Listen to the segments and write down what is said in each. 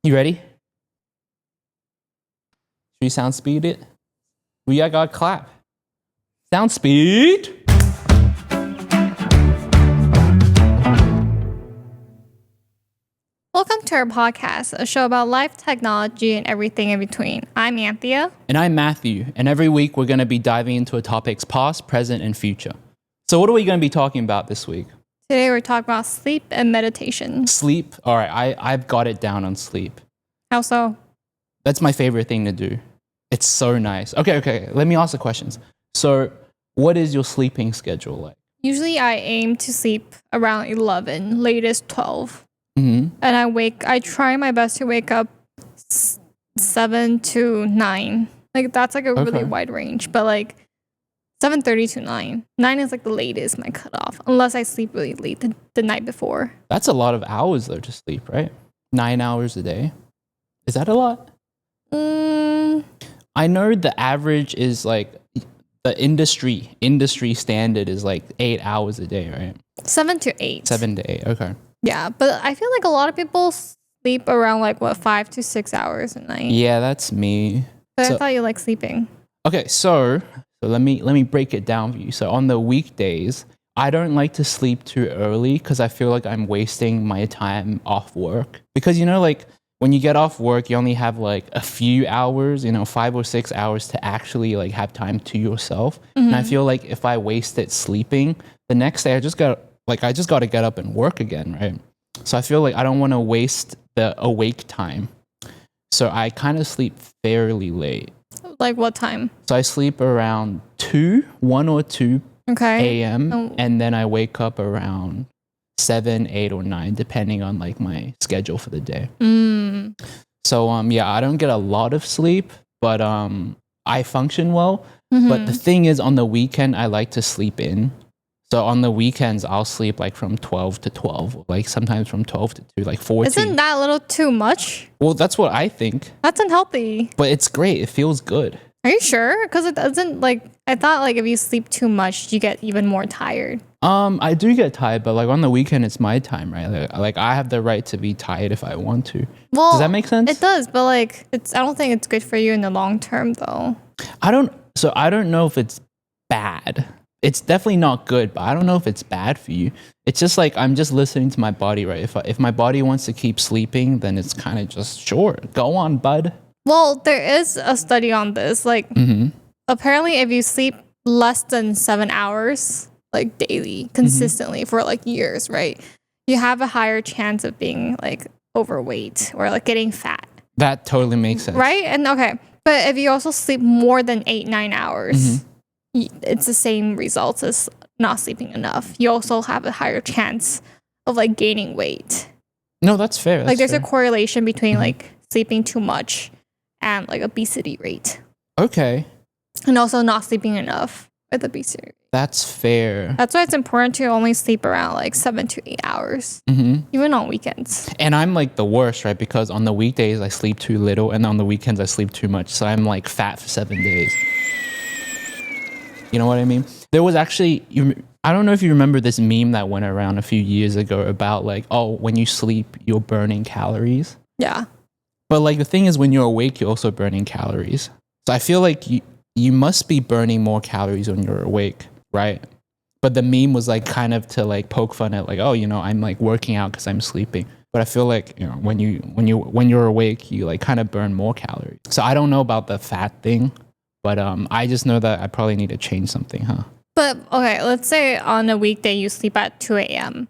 You ready? Should we sound speed it? We got clap. Sound speed. Welcome to our podcast, a show about life, technology, and everything in between. I'm Anthea. And I'm Matthew. And every week we're going to be diving into a topic's past, present, and future. So what are we going to be talking about this week? Today we're talking about sleep and meditation. Sleep. All right, I've got it down on sleep. How so? That's my favorite thing to do. It's so nice. Okay. Let me ask the questions. So what is your sleeping schedule like? Usually I aim to sleep around 11, latest 12. Mm-hmm. And I try my best to wake up 7 to 9. Like that's like a really wide range, but like 7:30 to 9. 9 is like the latest, my cutoff, unless I sleep really late the night before. That's a lot of hours though to sleep, right? 9 hours a day. Is that a lot? I know the average is like the industry standard is like 8 hours a day, right? 7 to 8. 7 to 8. Okay. Yeah, but I feel like a lot of people sleep around like 5 to 6 hours a night. Yeah, that's me. But I thought you like sleeping. Okay, so let me break it down for you. So on the weekdays, I don't like to sleep too early because I feel like I'm wasting my time off work. Because like when you get off work, you only have like a few hours, 5 or 6 hours to actually like have time to yourself. Mm-hmm. And I feel like if I wasted sleeping, the next day I just got to get up and work again, right? So I feel like I don't want to waste the awake time. So I kind of sleep fairly late. Like what time? So I sleep around 1 or 2 a.m. And then I wake up around 7, 8, or 9, depending on like my schedule for the day. So I don't get a lot of sleep, but I function well. Mm-hmm. But the thing is, on the weekend, I like to sleep in. So on the weekends, I'll sleep like from 12 to 12, like sometimes from 12 to 2, like 14. Isn't that a little too much? Well, that's what I think. That's unhealthy. But it's great. It feels good. Are you sure? Because it doesn't I thought like if you sleep too much, you get even more tired. I do get tired, but like on the weekend, it's my time, right? Like I have the right to be tired if I want to. Well, does that make sense? It does, but like I don't think it's good for you in the long term though. I don't know if it's bad. It's definitely not good, but I don't know if it's bad for you. It's just like I'm just listening to my body, right? If my body wants to keep sleeping, then it's kind of just sure, go on, bud. Well, there is a study on this. Like, apparently, if you sleep less than 7 hours, like daily, consistently for like years, right, you have a higher chance of being like overweight or like getting fat. That totally makes sense, right? And but if you also sleep more than 8-9 hours. It's the same results as not sleeping enough. You also have a higher chance of like gaining weight. No, that's fair. Like there's a correlation between like sleeping too much and like obesity rate. Okay. And also not sleeping enough with obesity. That's fair. That's why it's important to only sleep around like 7 to 8 hours, even on weekends. And I'm like the worst, right? Because on the weekdays I sleep too little, and on the weekends I sleep too much. So I'm like fat for 7 days. You know what I mean? There was actually, I don't know if you remember this meme that went around a few years ago about like, oh, when you sleep, you're burning calories. Yeah. But like the thing is, when you're awake, you're also burning calories. So I feel like you must be burning more calories when you're awake, right? But the meme was like kind of to like poke fun at like, oh, I'm like working out because I'm sleeping. But I feel like, when you're awake, you like kind of burn more calories. So I don't know about the fat thing. But I just know that I probably need to change something, huh? But okay, let's say on a weekday you sleep at 2 a.m.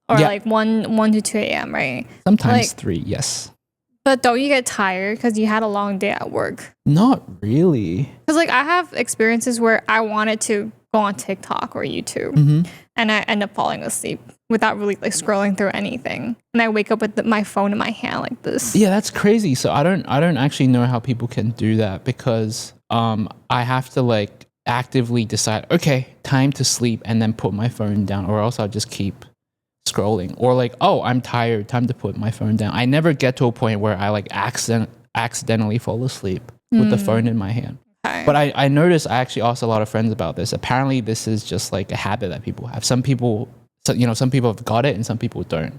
or like 1 to 2 a.m., right? Sometimes like, 3, yes. But don't you get tired because you had a long day at work? Not really. Because like I have experiences where I wanted to go on TikTok or YouTube and I end up falling asleep without really like scrolling through anything. And I wake up with my phone in my hand like this. Yeah, that's crazy. So I don't actually know how people can do that because I have to like actively decide, okay, time to sleep, and then put my phone down, or else I'll just keep scrolling. Or like, oh, I'm tired, time to put my phone down. I never get to a point where I like accidentally fall asleep with the phone in my hand. Okay. But I noticed, I actually asked a lot of friends about this. Apparently this is just like a habit that people have. Some people have got it and some people don't.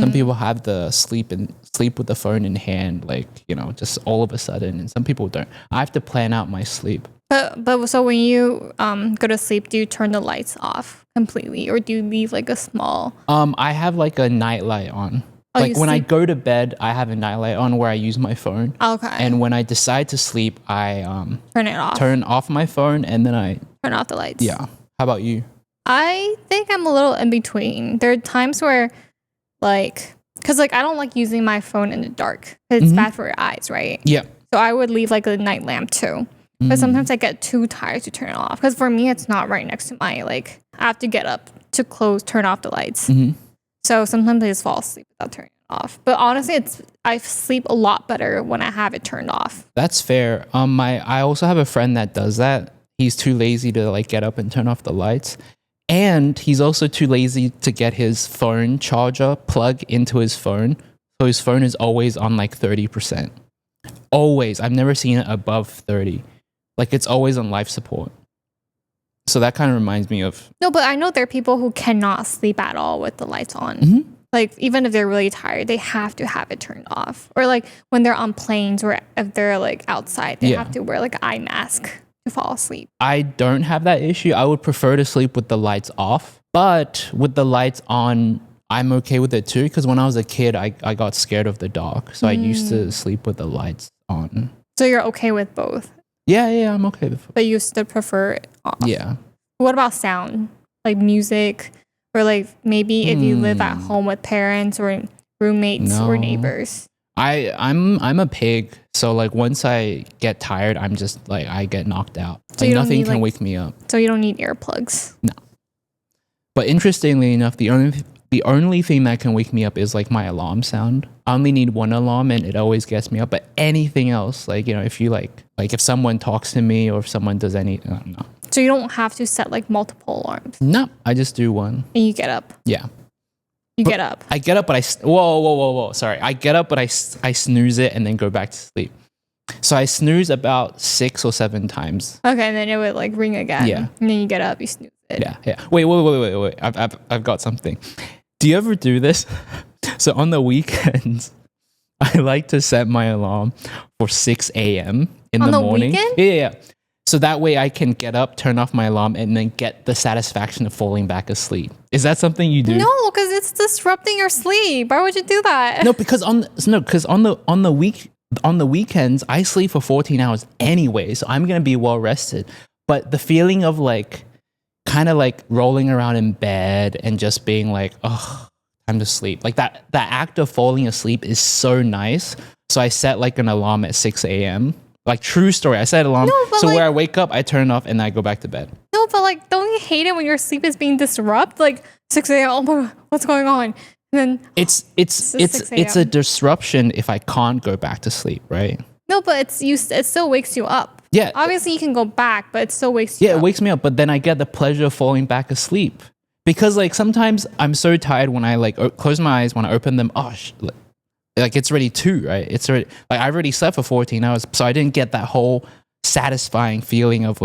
Some people have the sleep with the phone in hand, like, just all of a sudden, and some people don't. I have to plan out my sleep. But so when you go to sleep, do you turn the lights off completely, or do you leave like a small? I have like a night light on. Oh, like when I go to bed, I have a night light on where I use my phone. Okay. And when I decide to sleep, I turn it off. Turn off my phone, and then I turn off the lights. Yeah. How about you? I think I'm a little in between. There are times where, because I don't like using my phone in the dark. It's bad for your eyes, right? Yeah. So I would leave like a night lamp too. But sometimes I get too tired to turn it off. Because for me, it's not right next to my, I have to get up to turn off the lights. So sometimes I just fall asleep without turning it off. But honestly, I sleep a lot better when I have it turned off. That's fair. I also have a friend that does that. He's too lazy to get up and turn off the lights. And he's also too lazy to get his phone charger plug into his phone. So his phone is always on 30%. Always. I've never seen it above 30. It's always on life support. So that kind of reminds me of... No, but I know there are people who cannot sleep at all with the lights on. Even if they're really tired, they have to have it turned off. Or when they're on planes or if they're outside, they have to wear an eye mask to fall asleep. I don't have that issue. I would prefer to sleep with the lights off. But with the lights on, I'm okay with it too. Because when I was a kid, I got scared of the dark. So I used to sleep with the lights on. So you're okay with both? Yeah, I'm okay with both. But you still prefer it off? Yeah. What about sound? Music? Or maybe if you live at home with parents or roommates or neighbors? I'm a pig. So once I get tired, I'm just I get knocked out. So nothing can wake me up. So you don't need earplugs? No. But interestingly enough, the only thing that can wake me up is my alarm sound. I only need one alarm and it always gets me up. But anything else, if you if someone talks to me or if someone does anything, no. So you don't have to set multiple alarms? No, I just do one. And you get up? Yeah. Get up? I get up, but whoa. Sorry. I get up, but I snooze it and then go back to sleep. So I snooze about 6 or 7 times. Okay, and then it would ring again. Yeah. And then you get up, you snooze it. Yeah. Wait. I've got something. Do you ever do this? So on the weekends, I like to set my alarm for 6 a.m. in the morning. Weekend? Yeah. So that way I can get up, turn off my alarm, and then get the satisfaction of falling back asleep. Is that something you do? No, because it's disrupting your sleep. Why would you do that? No, because on the weekends I sleep for 14 hours anyway, so I'm gonna be well rested. But the feeling of kind of rolling around in bed and just being time to sleep, that act of falling asleep is so nice. So I set an alarm at 6 a.m. True story. I set an alarm. No, so where I wake up, I turn it off and I go back to bed. No, but don't you hate it when your sleep is being disrupted? 6 a.m. Oh my God, what's going on? And then it's a disruption if I can't go back to sleep, right? No, but it still wakes you up. Yeah. Obviously you can go back, but it still wakes you up. Yeah, it wakes me up, but then I get the pleasure of falling back asleep. Because sometimes I'm so tired when I close my eyes, when I open them, it's already 2, right? It's already I already slept for 14 hours, so I didn't get that whole satisfying feeling of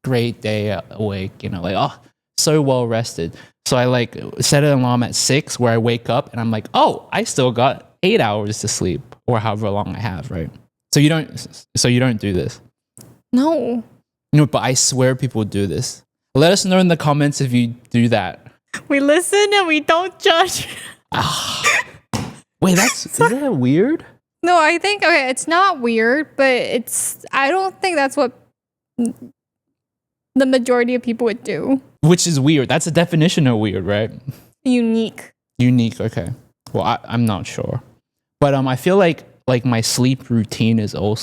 great day awake, so well rested. So I set an alarm at 6 where I wake up and I'm I still got 8 hours to sleep or however long I have, right? So you don't do this? No. No, but I swear people do this. Let us know in the comments if you do that. We listen and we don't judge. Wait, is that weird? No, I think it's not weird, but I don't think that's what the majority of people would do. Which is weird. That's a definition of weird, right? Unique, okay. Well, I'm not sure. But I feel like my sleep routine is normal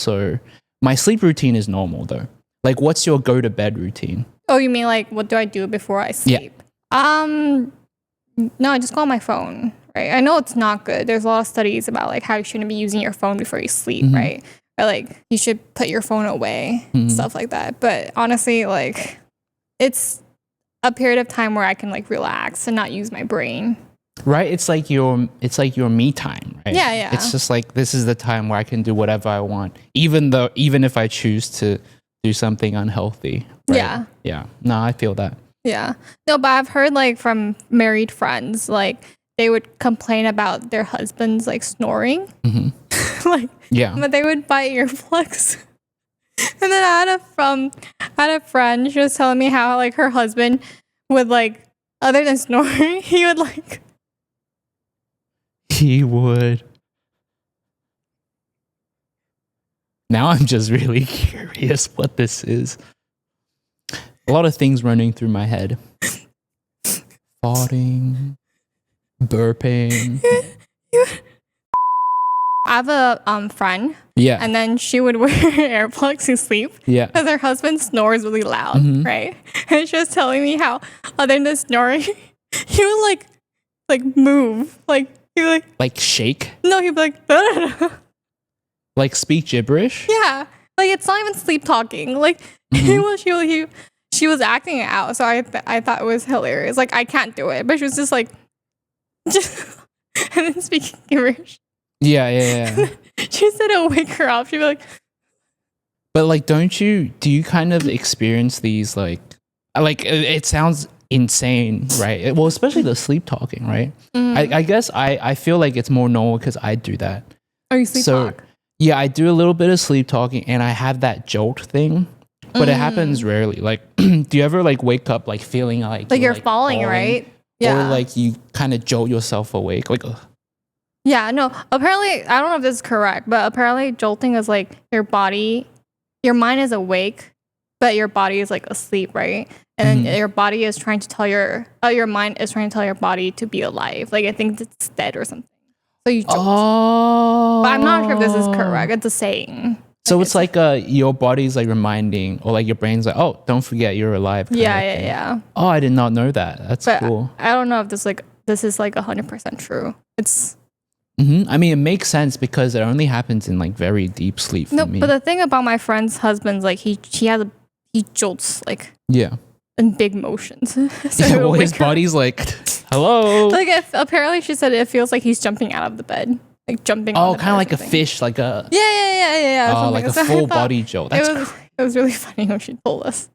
though. What's your go to bed routine? Oh, you mean what do I do before I sleep? Yeah. No, I just go on my phone, right? I know it's not good. There's a lot of studies about how you shouldn't be using your phone before you sleep, right? Or you should put your phone away, stuff like that. But honestly, it's a period of time where I can relax and not use my brain. Right? It's your me time, right? Yeah. It's just this is the time where I can do whatever I want, even if I choose to do something unhealthy. Right? Yeah. Yeah. No, I feel that. Yeah. No, but I've heard from married friends, they would complain about their husbands like snoring. Like, Yeah. but they would buy earplugs. And then I had a friend, she was telling me how like her husband would like, other than snoring, he would like. He would. Now I'm just really curious what this is. A lot of things running through my head. Farting, burping. I have a friend. Yeah. And then she would wear earplugs to sleep. Yeah. Because her husband snores really loud, right? And she was telling me how, other than snoring, he would like move. Like, he would like shake? No, he'd be like, Like speak gibberish? yeah. Like, it's not even sleep talking. Like, she was acting it out. So I thought it was hilarious. Like, I can't do it. But she was just like, and then speaking gibberish. Yeah. She said it'll wake her up. She'd be like, but like, do you kind of experience these like it sounds insane, right? Well, especially the sleep talking, right? I guess I feel like it's more normal because I do that. Oh, you sleep talk? Yeah, I do a little bit of sleep talking and I have that jolt thing, but it happens rarely. Like, do you ever like wake up like feeling like you're falling, right? Yeah. Or like you kind of jolt yourself awake, like. Yeah, no, apparently, I don't know if this is correct, but apparently jolting is like your mind is awake, but your body is like asleep, right? And then your body is trying to tell your mind is trying to tell your body to be alive. Like, I think it's dead or something. So you jolt. Oh. But I'm not sure if this is correct. It's a saying. So it's like your body's like reminding, or like your brain's like, oh, don't forget you're alive. Yeah. Oh, I did not know that. That's cool. I don't know if this is like 100% true. It's. I mean, it makes sense because it only happens in like very deep sleep for me. But the thing about my friend's husband's like he jolts like in big motions. So his body's like, hello. Like apparently she said it feels like he's jumping out of the bed, like jumping. Oh, kind of like a fish, like a yeah. Oh, like a full body jolt. It was really funny when she told us.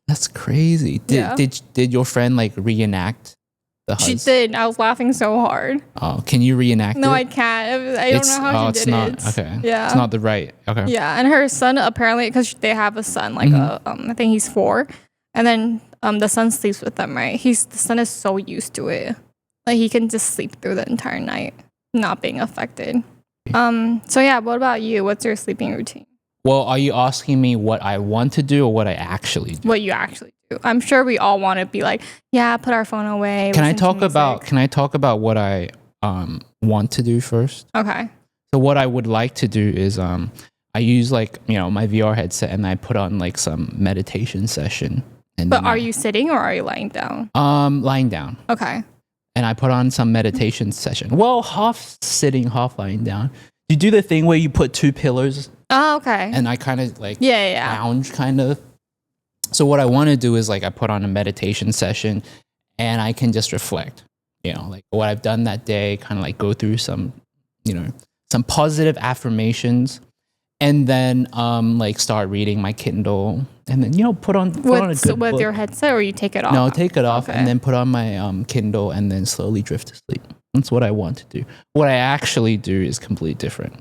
That's crazy. Did your friend like reenact? She did. I was laughing so hard. Oh, can you reenact it? No, I can't. I don't know how she did it. Okay. Yeah. It's not the right. Okay. Yeah, and her son apparently, because they have a son, like I think he's 4, and then the son sleeps with them. Right? The son is so used to it, like he can just sleep through the entire night, not being affected. So yeah, what about you? What's your sleeping routine? Well, are you asking me what I want to do or what I actually do? What you actually do. I'm sure we all want to be like, yeah, put our phone away. Can I talk about what I want to do first? Okay. So what I would like to do is I use like, my VR headset and I put on like some meditation session. But are you sitting or are you lying down? Lying down. Okay. And I put on some meditation session. Well, half sitting, half lying down. You do the thing where you put 2 pillars. Oh, okay. And I kind of like lounge kind of. So what I want to do is like I put on a meditation session and I can just reflect, like what I've done that day, kind of like go through some, some positive affirmations and then like start reading my Kindle and then, put on a good with book. your headset or you take it off? No, take it off and then put on my Kindle and then slowly drift to sleep. That's what I want to do. What I actually do is completely different.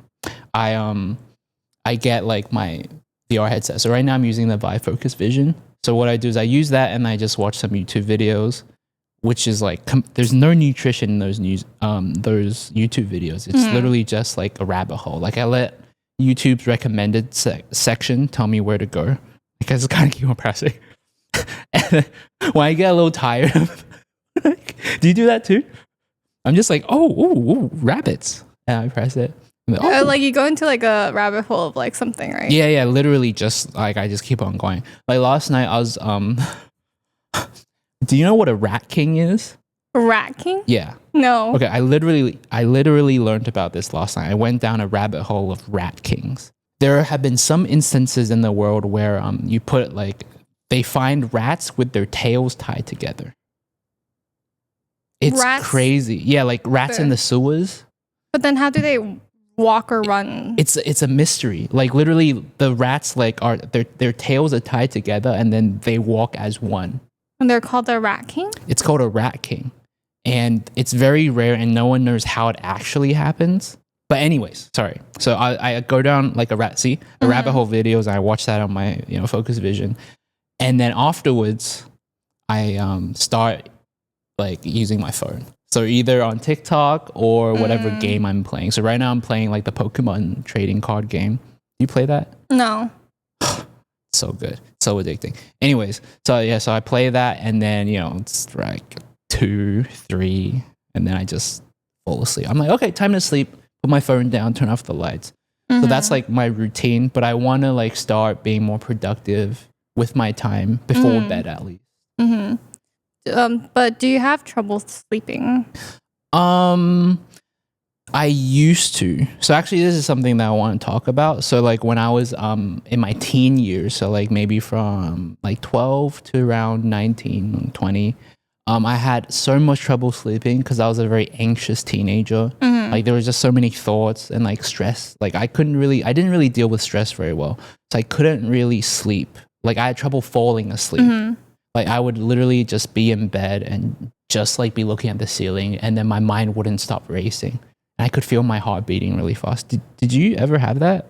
I get like my VR headset. So right now I'm using the Vive Focus Vision. So what I do is I use that and I just watch some YouTube videos, which is like there's no nutrition in those YouTube videos. It's literally just like a rabbit hole. Like I let YouTube's recommended section tell me where to go because it's kind of keep on pressing. And when I get a little tired, do you do that too? I'm just like, oh, rabbits, and I press it. Like you go into like a rabbit hole of like something, right? Yeah, literally just like I just keep on going. Like last night I was do you know what a rat king is? Rat king? Yeah. No. Okay, I literally learned about this last night. I went down a rabbit hole of rat kings. There have been some instances in the world where you put like they find rats with their tails tied together. It's crazy. Yeah, like rats in the sewers. But then how do they walk or run? It's a mystery. Like literally the rats like are their tails are tied together and then they walk as one. And they're called the rat king? It's called a rat king. and it's very rare and no one knows how it actually happens. But anyways, sorry. So I go down like a rabbit hole videos. I watch that on my Focus Vision, and then afterwards I start like using my phone. So either on TikTok or whatever game I'm playing. So right now I'm playing like the Pokemon trading card game. Do you play that? No. So good, so addicting. Anyways, so I play that, and then it's like 2, 3, and then I just fall asleep. I'm like, okay, time to sleep. Put my phone down, turn off the lights. So that's like my routine, but I want to like start being more productive with my time before bed at least. But do you have trouble sleeping? I used to. So actually this is something that I want to talk about. So like when I was in my teen years, so like maybe from like 12 to around 19, 20, I had so much trouble sleeping because I was a very anxious teenager. Like there was just so many thoughts and like stress. Like I didn't really deal with stress very well. So I couldn't really sleep. Like I had trouble falling asleep. Like I would literally just be in bed and just like be looking at the ceiling, and then my mind wouldn't stop racing. And I could feel my heart beating really fast. Did you ever have that?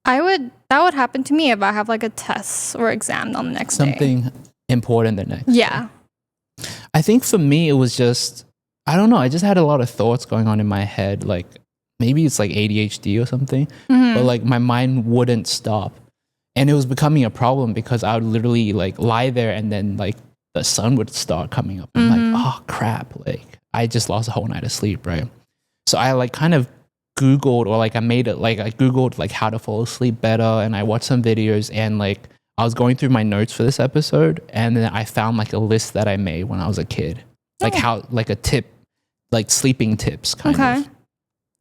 That would happen to me if I have like a test or exam on the next day. Something important the next day. I think for me it was just, I don't know, I just had a lot of thoughts going on in my head. Like maybe it's like ADHD or something, but like my mind wouldn't stop. And it was becoming a problem because I would literally like lie there and then like the sun would start coming up. I'm like, oh crap, like I just lost a whole night of sleep, right? So I like kind of Googled, or like I Googled like how to fall asleep better, and I watched some videos, and like I was going through my notes for this episode, and then I found like a list that I made when I was a kid. Like how, like a tip, like sleeping tips kind of.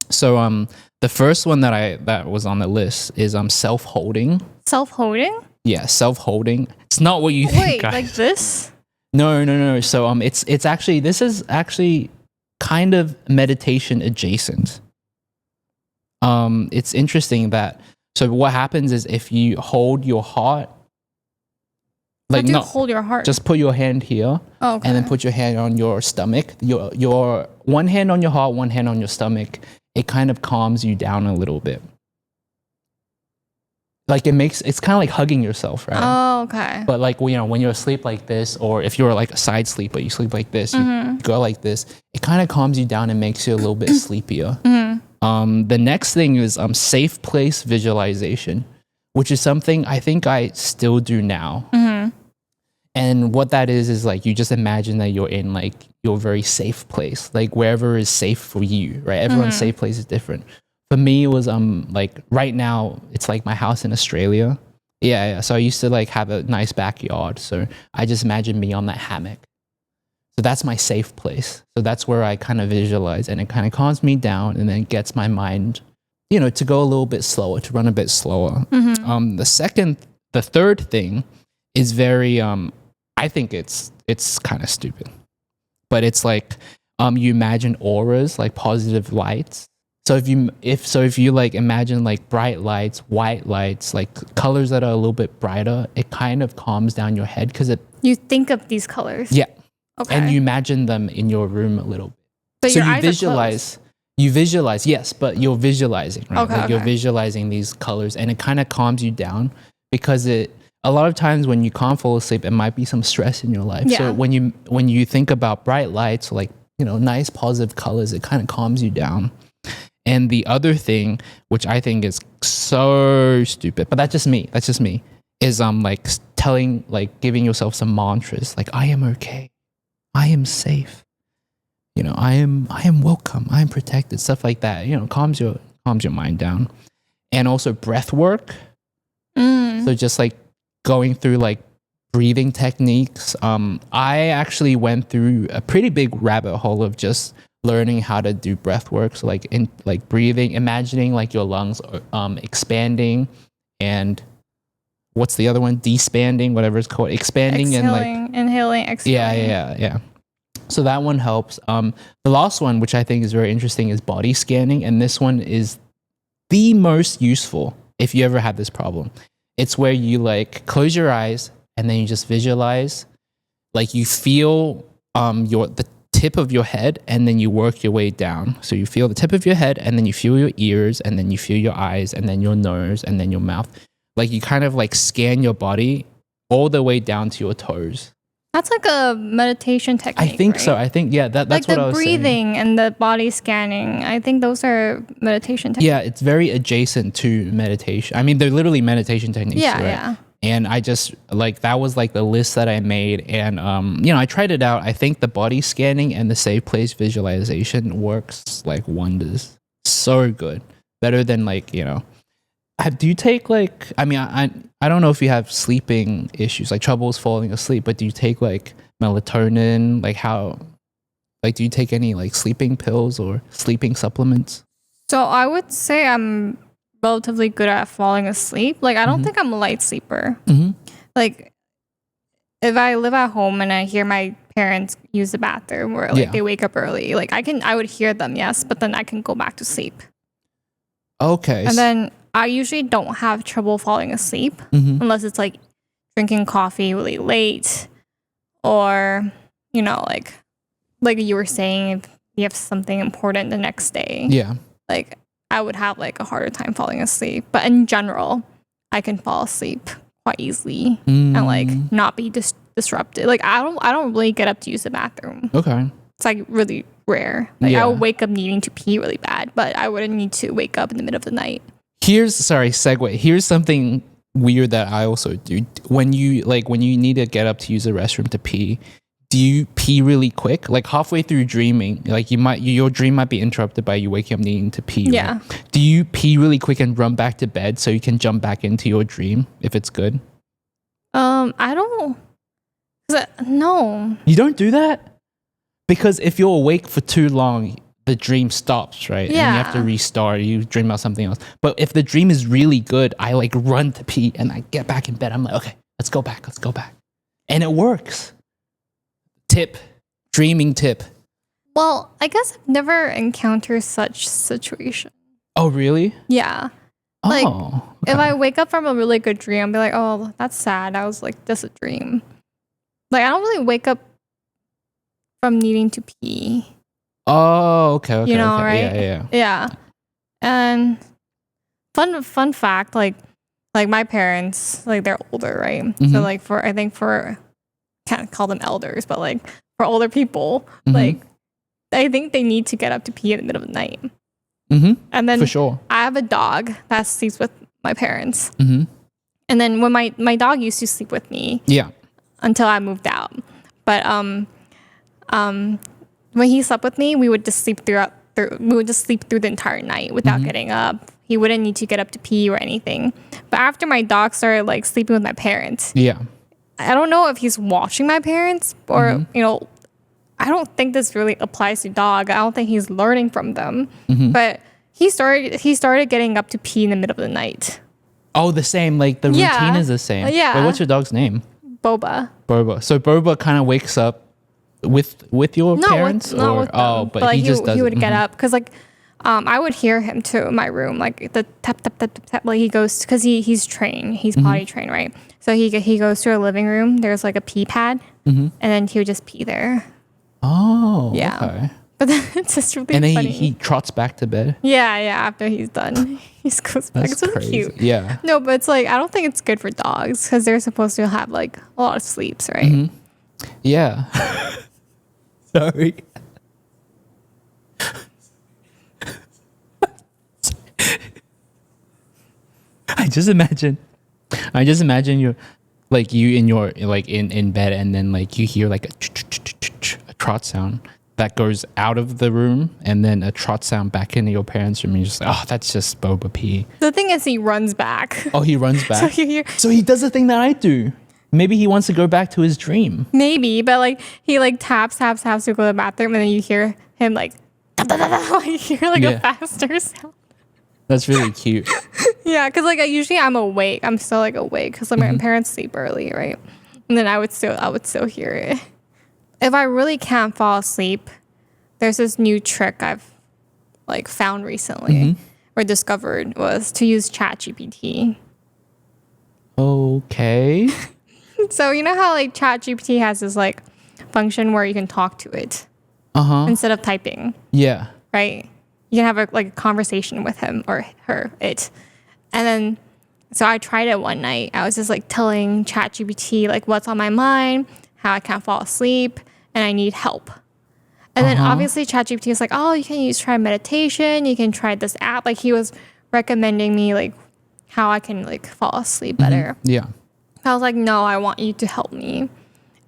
So the first one that was on the list is self-holding. Self-holding? Yeah, self-holding. It's not what you think. Wait, like this? No. So this is actually kind of meditation adjacent. It's interesting that, so what happens is if you hold your heart, like hold your heart? Just put your hand here, and then put your hand on your stomach. Your one hand on your heart, one hand on your stomach. It kind of calms you down a little bit. Like it's kind of like hugging yourself, right? Oh, okay. But like when you're asleep like this, or if you're like a side sleeper, you sleep like this, you go like this. It kind of calms you down and makes you a little bit sleepier. The next thing is safe place visualization, which is something I think I still do now. And what that is like you just imagine that you're in like your very safe place, like wherever is safe for you, right? Everyone's safe place is different. For me, it was like right now it's like my house in Australia. Yeah. So I used to like have a nice backyard. So I just imagine me on that hammock. So that's my safe place. So that's where I kind of visualize, and it kind of calms me down and then gets my mind, to go a little bit slower, to run a bit slower. The third thing is very, I think it's kind of stupid, but it's like, you imagine auras, like positive lights. So if you like imagine like bright lights, white lights, like colors that are a little bit brighter, it kind of calms down your head because you think of these colors. Yeah. Okay. And you imagine them in your room a little bit. But so your you eyes visualize. You visualize, yes, but you're visualizing, right? Okay, You're visualizing these colors, and it kind of calms you down because a lot of times when you can't fall asleep, it might be some stress in your life. Yeah. So when you think about bright lights, like nice positive colors, it kind of calms you down. And the other thing, which I think is so stupid, but that's just me, is like giving yourself some mantras, like I am okay, I am safe, I am welcome, I am protected, stuff like that. Calms your mind down. And also breath work. So just like going through like breathing techniques. I actually went through a pretty big rabbit hole of just learning how to do breath work. So like in like breathing, imagining like your lungs are expanding, and what's the other one? Despanding, whatever it's called. Expanding and like inhaling, exhaling. Yeah. So that one helps. The last one, which I think is very interesting, is body scanning, and this one is the most useful if you ever have this problem. It's where you like close your eyes and then you just visualize, like you feel the tip of your head and then you work your way down. So you feel the tip of your head and then you feel your ears and then you feel your eyes and then your nose and then your mouth. Like you kind of like scan your body all the way down to your toes. That's like a meditation technique. I think right? so. I think, yeah, that's like what I the was saying. breathing and the body scanning. I think those are meditation techniques. Yeah, it's very adjacent to meditation. I mean, they're literally meditation techniques. Yeah, right? yeah. And I just like, that was like the list that I made. And, you know, I tried it out. I think the body scanning and the safe place visualization works like wonders. So good. Better than like, you know, do you take like, I mean, I don't know if you have sleeping issues, like troubles falling asleep, but do you take like melatonin? Like how, like, do you take any like sleeping pills or sleeping supplements? So I would say I'm relatively good at falling asleep. Like I don't think I'm a light sleeper. Like if I live at home and I hear my parents use the bathroom or like they wake up early, like I would hear them, yes, but then I can go back to sleep. Okay. And then I usually don't have trouble falling asleep unless it's like drinking coffee really late or, you know, like you were saying, if you have something important the next day. Yeah. Like I would have like a harder time falling asleep. But in general, I can fall asleep quite easily and like not be disrupted. Like I don't really get up to use the bathroom. Okay. It's like really rare. Like I'll wake up needing to pee really bad, but I wouldn't need to wake up in the middle of the night. Here's something weird that I also do. When you need to get up to use the restroom to pee, do you pee really quick? Like halfway through dreaming, like your dream might be interrupted by you waking up needing to pee. Yeah. Right? Do you pee really quick and run back to bed so you can jump back into your dream if it's good? I don't. No. You don't do that? Because if you're awake for too long, the dream stops, right? Yeah. And you have to restart. You dream about something else. But if the dream is really good, I like run to pee and I get back in bed. I'm like, okay, let's go back. And it works. Dreaming tip. Well, I guess I've never encountered such situation. Oh, really? Yeah. Like, if I wake up from a really good dream, I'll be like, oh, that's sad. I was like, just a dream. Like, I don't really wake up from needing to pee. Oh, okay. You know, okay. right? Yeah. And fun fact, like my parents, like they're older, right? So like for can't call them elders, but like for older people, like I think they need to get up to pee in the middle of the night. And then for sure, I have a dog that sleeps with my parents. And then when my dog used to sleep with me, until I moved out. But when he slept with me, we would just sleep through the entire night without getting up. He wouldn't need to get up to pee or anything. But after my dog started like sleeping with my parents, I don't know if he's watching my parents or you know, I don't think this really applies to dog. I don't think he's learning from them. But he started getting up to pee in the middle of the night. Oh, the same. Like the routine is the same. Yeah. Wait, what's your dog's name? Boba. So Boba kind of wakes up with your parents, not or with them, but he just does. He would get up because like I would hear him too in my room, like the tap tap tap tap tap. Like he goes because he's trained, he's potty trained, right? So he goes to a living room. There's like a pee pad, and then he would just pee there. Oh, yeah. Okay. But then it's just really and then funny. he trots back to bed. Yeah. After he's done, he goes back. It's really cute. Yeah. No, but it's like I don't think it's good for dogs because they're supposed to have like a lot of sleeps, right? Yeah. Sorry. I just imagine you like you in your like in bed and then like you hear like a trot sound that goes out of the room and then a trot sound back into your parents' room and you're just like, oh, that's just Boba pee. The thing is he runs back. Oh, he runs back. So he does the thing that I do. Maybe he wants to go back to his dream. Maybe, but like he like taps to go to the bathroom and then you hear him like you hear like a faster sound. That's really cute. Yeah, because like usually I'm awake. I'm still like awake because like my parents sleep early, right? And then I would still hear it. If I really can't fall asleep, there's this new trick I've like found recently or discovered was to use ChatGPT. Okay. So you know how like ChatGPT has this like function where you can talk to it. instead of typing. Yeah. Right? You can have a conversation with him or her, it. And then, so I tried it one night. I was just like telling ChatGPT like what's on my mind, how I can't fall asleep, and I need help. And then obviously ChatGPT was like, oh, you can try meditation. You can try this app. Like he was recommending me like how I can like fall asleep better. Yeah. I was like, no, I want you to help me.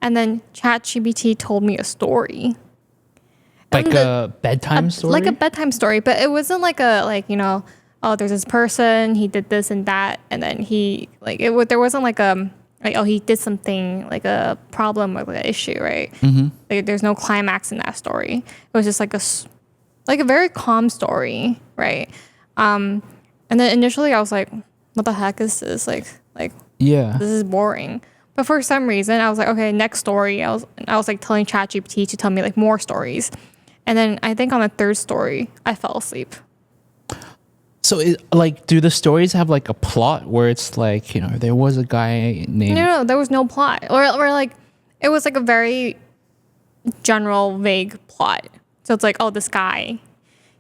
And then ChatGPT told me a story. Like a bedtime story? Like a bedtime story, but it wasn't like oh, there's this person, he did this and that, and then there wasn't like oh, he did something, like a problem or like an issue, right? Like there's no climax in that story. It was just like a very calm story, right? And then initially I was like, what the heck is this? Like yeah, this is boring. But for some reason I was like, okay, next story. I was like telling ChatGPT to tell me like more stories. And then I think on the third story, I fell asleep. So, do the stories have like a plot where it's like, there was a guy named... No, there was no plot. Or like, it was like a very general, vague plot. So it's like, oh, this guy,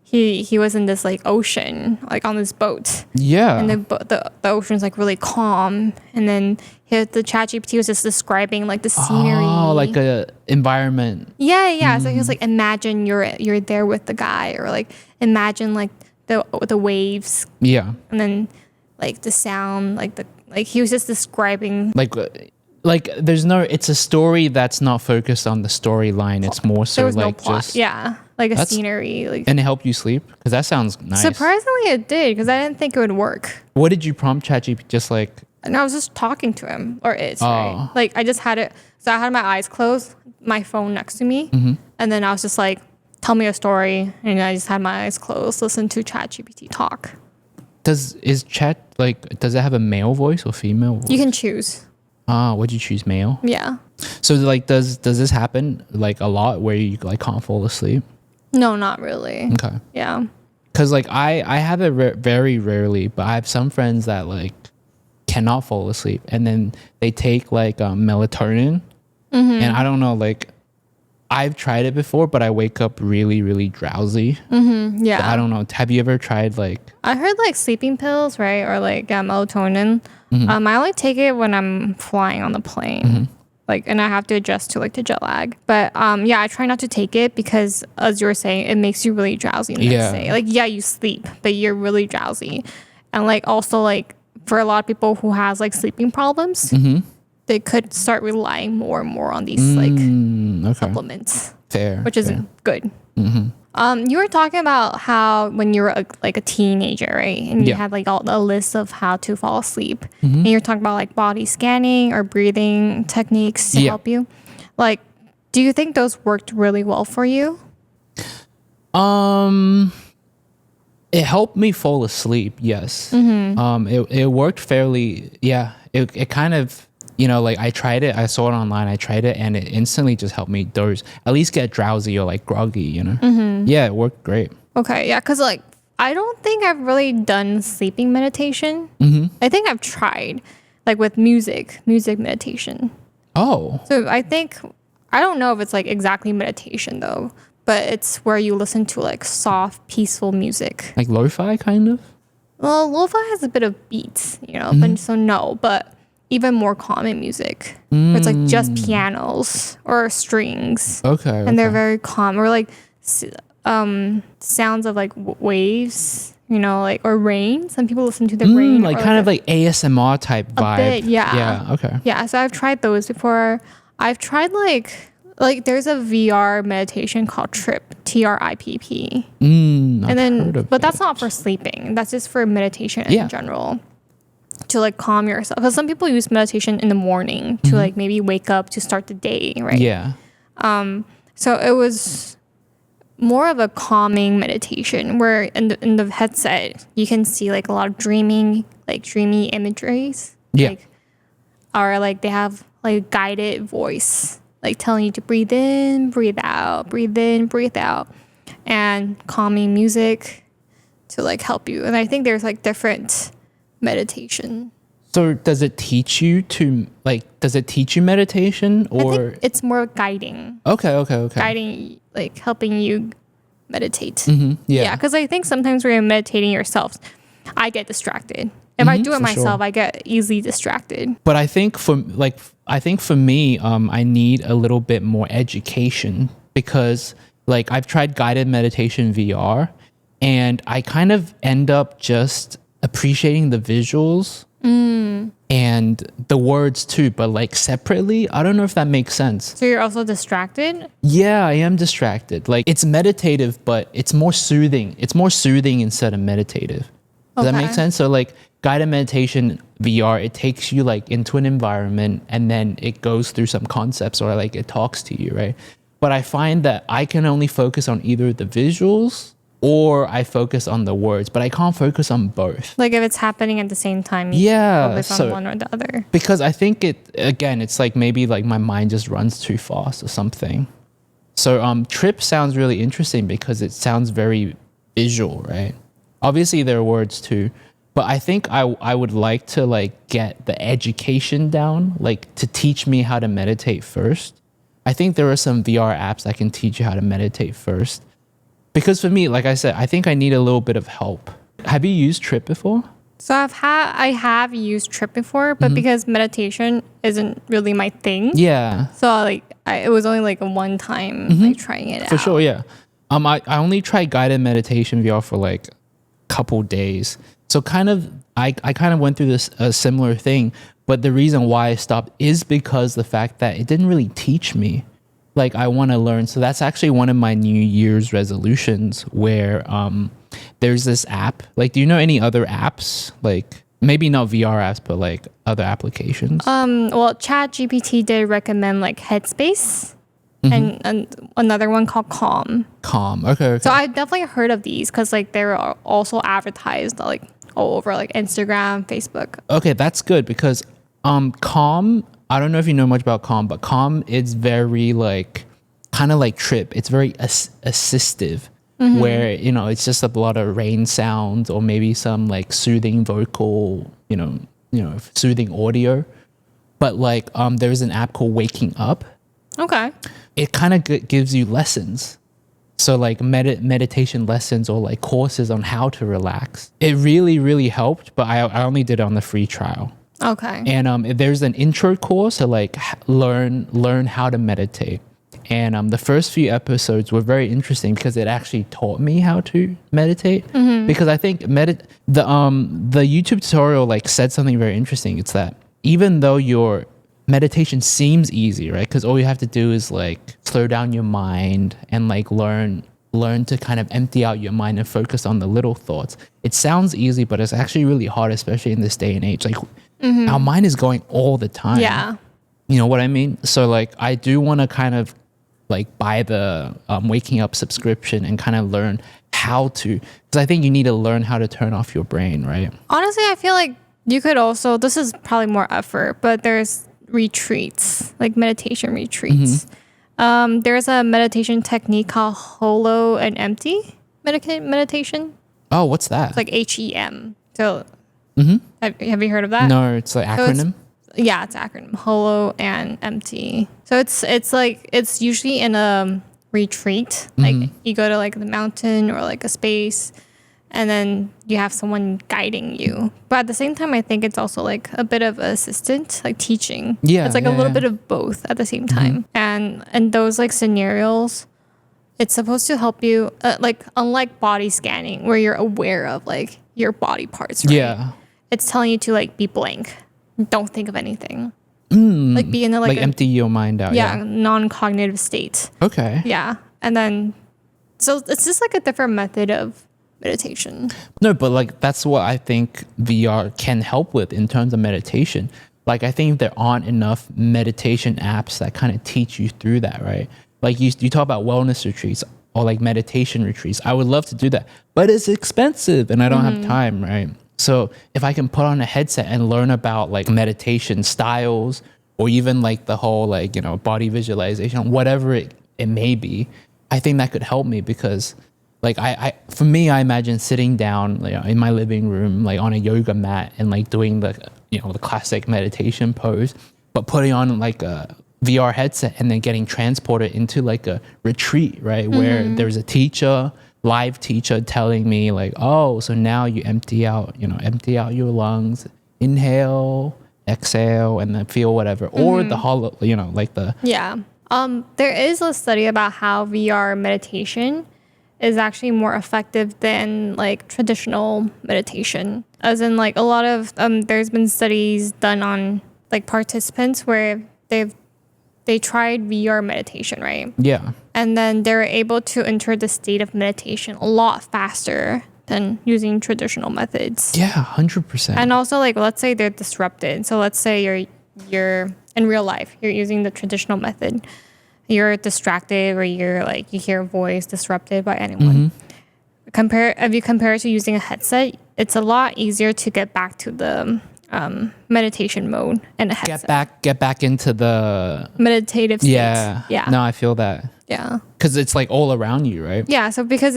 he was in this like ocean, like on this boat. Yeah. And the ocean's like really calm. And then the ChatGPT was just describing like the scenery. Oh, like a environment. Yeah. So he was like, imagine you're there with the guy, or like imagine like the waves. Yeah. And then like the sound, like he was just describing like there's no, it's a story that's not focused on the storyline. It's more so like no plot. just like a scenery. Like, and it helped you sleep? Because that sounds nice. Surprisingly, it did, because I didn't think it would work. What did you prompt ChatGPT? Just like... And I was just talking to him, or right? Like I just had it. So I had my eyes closed, my phone next to me, and then I was just like, tell me a story, and I just had my eyes closed, listen to ChatGPT talk. Does it have a male voice or female voice? You can choose. Would you choose male? Yeah. So like, does this happen like a lot where you like can't fall asleep? No, not really. Okay. Yeah. Because like I have it very rarely, but I have some friends that like cannot fall asleep, and then they take like melatonin, and I don't know, like I've tried it before, but I wake up really drowsy. Yeah. So I don't know. Have you ever tried like... I heard like sleeping pills, right? Or like melatonin. I only take it when I'm flying on the plane. Like, and I have to adjust to like the jet lag. But I try not to take it because, as you were saying, it makes you really drowsy the next day. Like, yeah, you sleep, but you're really drowsy. And like also like for a lot of people who has like sleeping problems, they could start relying more and more on these like supplements. Fair. Which isn't good. You were talking about how when you were a teenager, right? And you had like a list of how to fall asleep. And you're talking about like body scanning or breathing techniques to help you. Like, do you think those worked really well for you? It helped me fall asleep, yes. It worked fairly, it kind of... like I tried it, I saw it online, I tried it, and it instantly just helped me doze, at least get drowsy or like groggy, Yeah, it worked great. Okay, yeah, because like I don't think I've really done sleeping meditation. I think I've tried like with music meditation. Oh. So I don't know if it's like exactly meditation though, but it's where you listen to like soft, peaceful music. Like lo-fi kind of? Well, lo-fi has a bit of beats, but so no, but even more calming music. Where it's like just pianos or strings. Okay. And they're very calm, or like sounds of like waves, like, or rain. Some people listen to the rain. Like kind of like ASMR type vibe. Bit, yeah. Yeah, okay. Yeah, so I've tried those before. I've tried like there's a VR meditation called Tripp, TRIPP. But that's not for sleeping. That's just for meditation in general. To like calm yourself, because some people use meditation in the morning to like maybe wake up to start the day, right? Yeah. So it was more of a calming meditation where in the headset you can see like a lot of dreamy imageries. Yeah. Or like they have like guided voice like telling you to breathe in, breathe out, breathe in, breathe out, and calming music to like help you. And I think there's like different meditation. So does it teach you meditation I or? think it's more guiding. Okay. Guiding, like helping you meditate. Yeah. Because I think sometimes when you're meditating yourself, I get distracted. If I do it for myself, sure. I get easily distracted. But I think for me, I need a little bit more education because like I've tried guided meditation VR, and I kind of end up just appreciating the visuals and the words too, but like separately. I don't know if that makes sense. So you're also distracted? Yeah, I am distracted. Like it's meditative, but it's more soothing. It's more soothing instead of meditative. Does that make Okay. sense? So like guided meditation VR, it takes you like into an environment and then it goes through some concepts or like it talks to you, right? But I find that I can only focus on either the visuals or I focus on the words, but I can't focus on both. Like if it's happening at the same time, you Yeah, focus on so- one or the other. Because I think it's like maybe like my mind just runs too fast or something. So Tripp sounds really interesting because it sounds very visual, right? Obviously there are words too, but I think I would like to like get the education down, like to teach me how to meditate first. I think there are some VR apps that can teach you how to meditate first. Because for me, like I said, I think I need a little bit of help. Have you used Tripp before? So I have used Tripp before, but because meditation isn't really my thing. Yeah. So like it was only like a one time like trying it out. For sure, yeah. I only tried guided meditation VR for like a couple days. So I kind of went through this a similar thing, but the reason why I stopped is because the fact that it didn't really teach me. Like I want to learn. So that's actually one of my New Year's resolutions where there's this app. Like, do you know any other apps? Like maybe not VR apps, but like other applications? Well, ChatGPT did recommend like Headspace and another one called Calm. Calm. Okay. So I definitely heard of these because like they're also advertised like all over like Instagram, Facebook. Okay, that's good because Calm, I don't know if you know much about Calm, but Calm is very like kind of like Tripp. It's very assistive where, you know, it's just a lot of rain sounds or maybe some like soothing vocal, you know, soothing audio. But like there's an app called Waking Up. Okay. It kind of gives you lessons. So like meditation lessons or like courses on how to relax. It really, really helped, but I only did it on the free trial. Okay. And there's an intro course to like learn how to meditate. And the first few episodes were very interesting because it actually taught me how to meditate. Because I think the YouTube tutorial like said something very interesting. It's that even though your meditation seems easy, right? Because all you have to do is like slow down your mind and like learn to kind of empty out your mind and focus on the little thoughts. It sounds easy, but it's actually really hard, especially in this day and age. Like our mind is going all the time. Yeah. You know what I mean? So like I do want to kind of like buy the Waking Up subscription and kind of learn how to, because I think you need to learn how to turn off your brain, right? Honestly, I feel like you could also, this is probably more effort, but there's retreats, like meditation retreats. There's a meditation technique called hollow and empty meditation. Oh, what's that? It's like HEM. So have you heard of that? No, it's like So acronym. Yeah, it's acronym, hollow and empty. So it's like it's usually in a retreat. Like you go to like the mountain or like a space, and then you have someone guiding you. But at the same time, I think it's also like a bit of assistant, like teaching. Yeah, It's like yeah, a little yeah. bit of both at the same time. And those like scenarios, it's supposed to help you, like unlike body scanning, where you're aware of like your body parts, right? Yeah. It's telling you to like be blank. Don't think of anything. Like be in a Like empty your mind out. yeah, non-cognitive state. Okay. Yeah. And then, so it's just like a different method of meditation. No, but like that's what I think VR can help with in terms of meditation. Like I think there aren't enough meditation apps that kind of teach you through that, right? Like you talk about wellness retreats or like meditation retreats. I would love to do that, but it's expensive and I don't have time, right? So if I can put on a headset and learn about like meditation styles or even like the whole like, you know, body visualization, whatever it may be, I think that could help me because like for me, I imagine sitting down in my living room, like on a yoga mat and like doing the the classic meditation pose, but putting on like a VR headset and then getting transported into like a retreat, right? Where there's a teacher, live teacher telling me like, oh, so now you empty out your lungs, inhale, exhale, and then feel whatever, or the hollow, like the. Yeah. There is a study about how VR meditation is actually more effective than like traditional meditation. As in like a lot of, there's been studies done on like participants where they tried VR meditation, right? Yeah. And then they're able to enter the state of meditation a lot faster than using traditional methods. Yeah, 100%. And also like, let's say they're disrupted. So let's say you're in real life, you're using the traditional method. You're distracted or you hear a voice disrupted by anyone. If you compare it to using a headset, it's a lot easier to get back to the meditation mode in a headset. Get back into the meditative state. Yeah. No, I feel that. Yeah. Because it's like all around you, right? Yeah. So because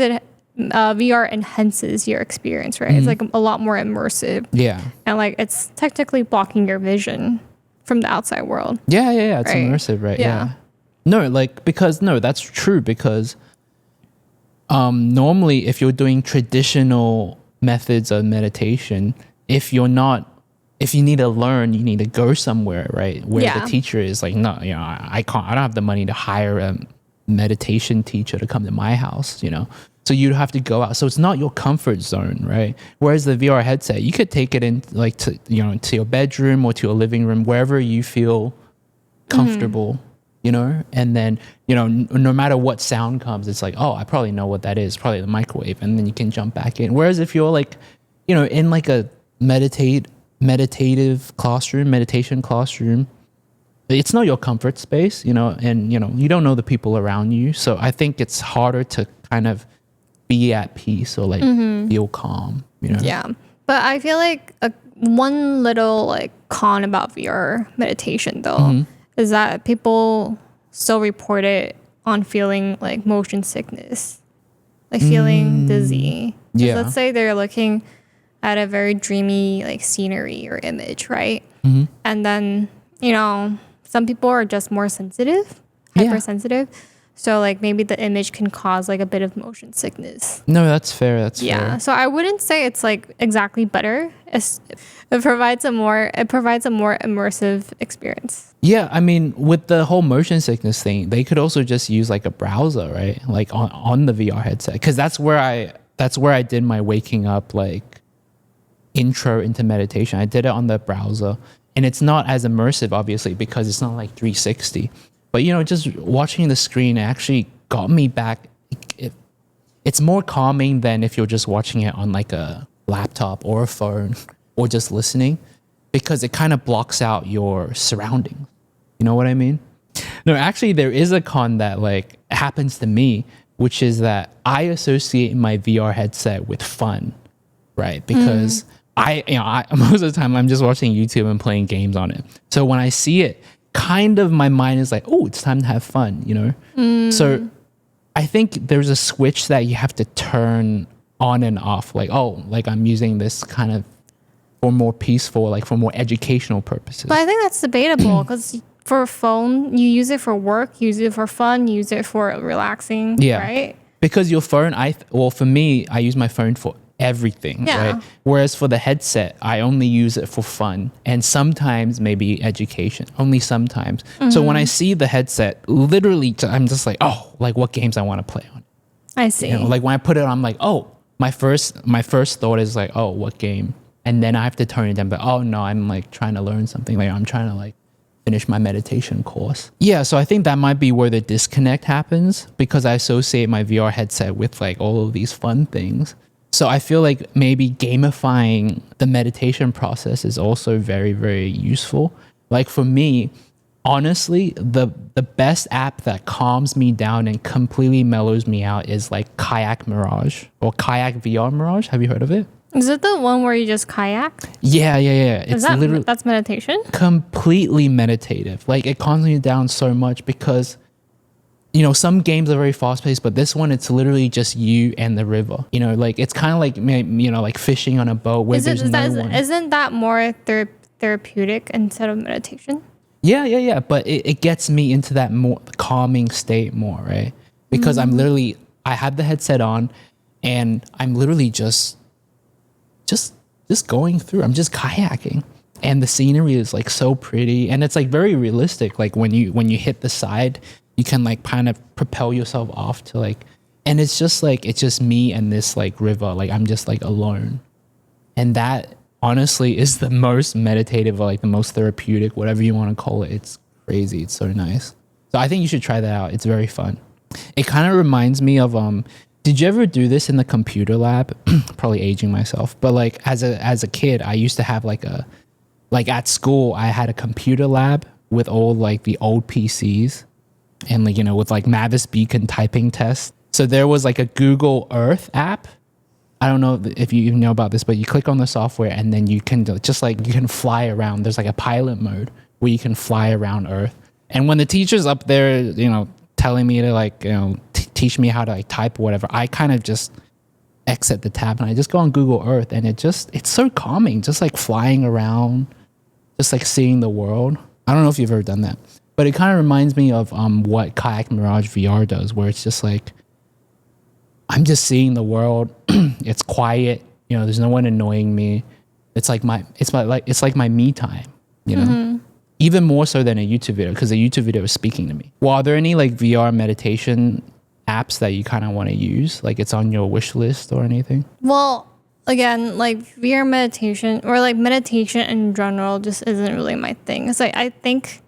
VR enhances your experience, right? It's like a lot more immersive. Yeah. And like it's technically blocking your vision from the outside world. Yeah. It's right? immersive, right? Yeah. No, that's true because normally if you're doing traditional methods of meditation, if you need to learn, you need to go somewhere, right? Where the teacher is like, no, I don't have the money to hire a meditation teacher to come to my house, So you'd have to go out. So it's not your comfort zone, right? Whereas the VR headset, you could take it in like to your bedroom or to your living room, wherever you feel comfortable. And then, no matter what sound comes, it's like, oh, I probably know what that is, probably the microwave. And then you can jump back in. Whereas if you're like, in like a meditation classroom, it's not your comfort space, and, you don't know the people around you. So I think it's harder to kind of be at peace or like feel calm, Yeah. But I feel like one little like con about VR meditation though, is that people still report it on feeling like motion sickness, like feeling dizzy. Yeah. Let's say they're looking at a very dreamy like scenery or image, right? And then, some people are just more sensitive, hypersensitive. So like maybe the image can cause like a bit of motion sickness. No, that's fair. Yeah. So I wouldn't say it's like exactly better. It provides a more immersive experience. Yeah, I mean, with the whole motion sickness thing, they could also just use like a browser, right? Like on the VR headset, because that's where I did my waking up like intro into meditation. I did it on the browser, and it's not as immersive, obviously, because it's not like 360. But just watching the screen actually got me back. It's more calming than if you're just watching it on like a laptop or a phone or just listening, because it kind of blocks out your surroundings. You know what I mean? No, actually, there is a con that like happens to me, which is that I associate my VR headset with fun, right? Because I most of the time I'm just watching YouTube and playing games on it. So when I see it, kind of my mind is like, oh, it's time to have fun, So I think there's a switch that you have to turn on and off. Like, oh, like I'm using this kind of for more peaceful, like for more educational purposes. But I think that's debatable because for a phone, you use it for work, you use it for fun, you use it for relaxing, right? Because your phone, for me, I use my phone for everything, right? Whereas for the headset, I only use it for fun and sometimes maybe education, only sometimes. So when I see the headset, literally, I'm just like, oh, like what games I want to play on. I see. Like when I put it on, I'm like, oh, my first thought is like, oh, what game? And then I have to turn it down, but oh no, I'm like trying to learn something. Like I'm trying to like finish my meditation course. Yeah, so I think that might be where the disconnect happens, because I associate my VR headset with like all of these fun things. So I feel like maybe gamifying the meditation process is also very, very useful. Like for me, honestly, the best app that calms me down and completely mellows me out is like Kayak Mirage or Kayak VR Mirage. Have you heard of it? Is it the one where you just kayak? Yeah. It's literally that's meditation? Completely meditative. Like it calms me down so much because, some games are very fast paced, but this one, it's literally just you and the river. Like it's kind of like, like fishing on a boat where there's no one. Isn't that more therapeutic instead of meditation? Yeah. But it gets me into that more calming state more, right? Because I have the headset on and I'm literally just going through. I'm just kayaking. And the scenery is like so pretty. And it's like very realistic. Like when you hit the side, you can like kind of propel yourself off to like, and it's just me and this like river. Like I'm just like alone. And that honestly is the most meditative or like the most therapeutic, whatever you want to call it. It's crazy. It's so nice. So I think you should try that out. It's very fun. It kind of reminds me of, did you ever do this in the computer lab? Probably aging myself. But like as a kid, I used to have like at school, I had a computer lab with all like the old PCs and like, with like Mavis Beacon typing tests. So there was like a Google Earth app. I don't know if you even know about this, but you click on the software and then you can you can fly around. There's like a pilot mode where you can fly around Earth. And when the teacher's up there, telling me to like, teach me how to like type or whatever, I kind of just exit the tab and I just go on Google Earth and it's so calming, just like flying around, just like seeing the world. I don't know if you've ever done that, but it kind of reminds me of what Kayak Mirage VR does, where it's just like, I'm just seeing the world. It's quiet. There's no one annoying me. It's like my me time, even more so than a YouTube video, because the YouTube video is speaking to me. Well, are there any like VR meditation apps that you kind of want to use? Like it's on your wish list or anything? Well, again, like VR meditation or like meditation in general just isn't really my thing. It's like, I think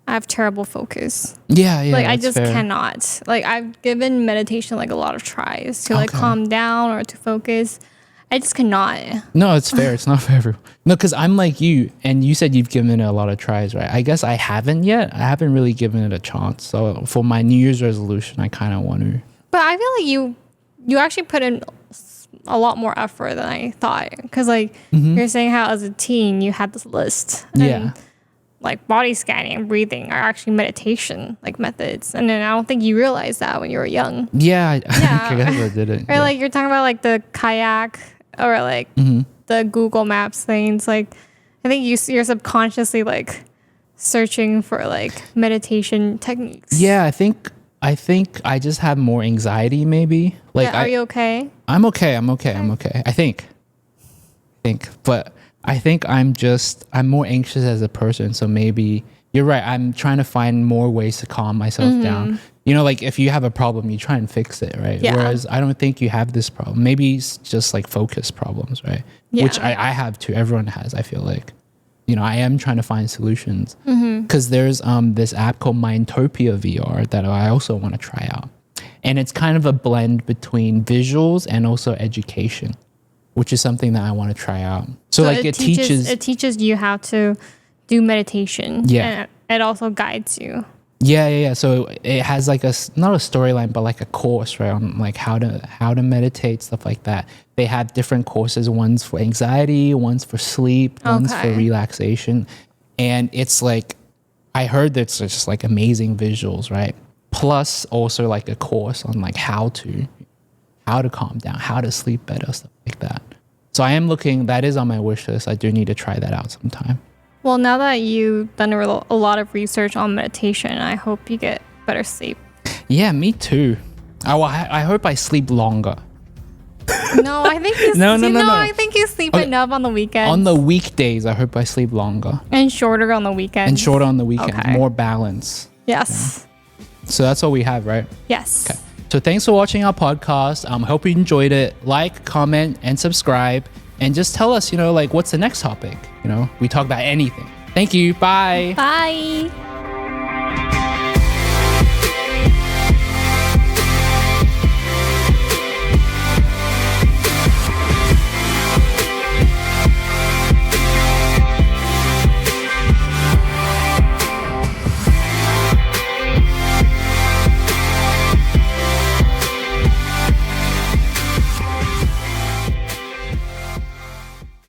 I have terrible focus. Yeah. Like I just cannot. Like I've given meditation like a lot of tries to like calm down or to focus. I just cannot. No, it's fair. It's not for everyone. No, because I'm like you, and you said you've given it a lot of tries, right? I guess I haven't yet. I haven't really given it a chance. So for my New Year's resolution, I kind of want to. But I feel like you actually put in a lot more effort than I thought. Because like you're saying how as a teen you had this list. And like body scanning and breathing are actually meditation like methods. And then I don't think you realized that when you were young. Yeah. I guess I didn't. Or like you're talking about like the kayak or like the Google Maps things. Like I think you're subconsciously like searching for like meditation techniques. Yeah, I think I just have more anxiety maybe. Like are you okay? I'm okay. I think. But I think I'm more anxious as a person. So maybe you're right. I'm trying to find more ways to calm myself down. Like if you have a problem, you try and fix it, right? Yeah. Whereas I don't think you have this problem. Maybe it's just like focus problems, right? Yeah. Which I have too. Everyone has, I feel like. I am trying to find solutions. Because there's this app called Mindtopia VR that I also want to try out. And it's kind of a blend between visuals and also education, which is something that I want to try out. So like it teaches you how to do meditation. Yeah. And it also guides you. Yeah. So it has like not a storyline, but like a course, right? On like how to meditate, stuff like that. They have different courses. One's for anxiety, one's for sleep, one's for relaxation. And it's like, I heard that it's just like amazing visuals, right? Plus also like a course on like how to calm down, how to sleep better, stuff like that. So I am looking, that is on my wish list. I do need to try that out sometime. Well, now that you've done a lot of research on meditation, I hope you get better sleep. Yeah, me too. I hope I sleep longer. No, I think you no. I think you sleep enough on the weekends. On the weekdays, I hope I sleep longer. And shorter on the weekends. Okay. More balance. Yes. So that's all we have, right? Yes. Okay. So thanks for watching our podcast. Hope you enjoyed it. Like, comment, and subscribe. And just tell us, like, what's the next topic? We talk about anything. Thank you. Bye. Bye.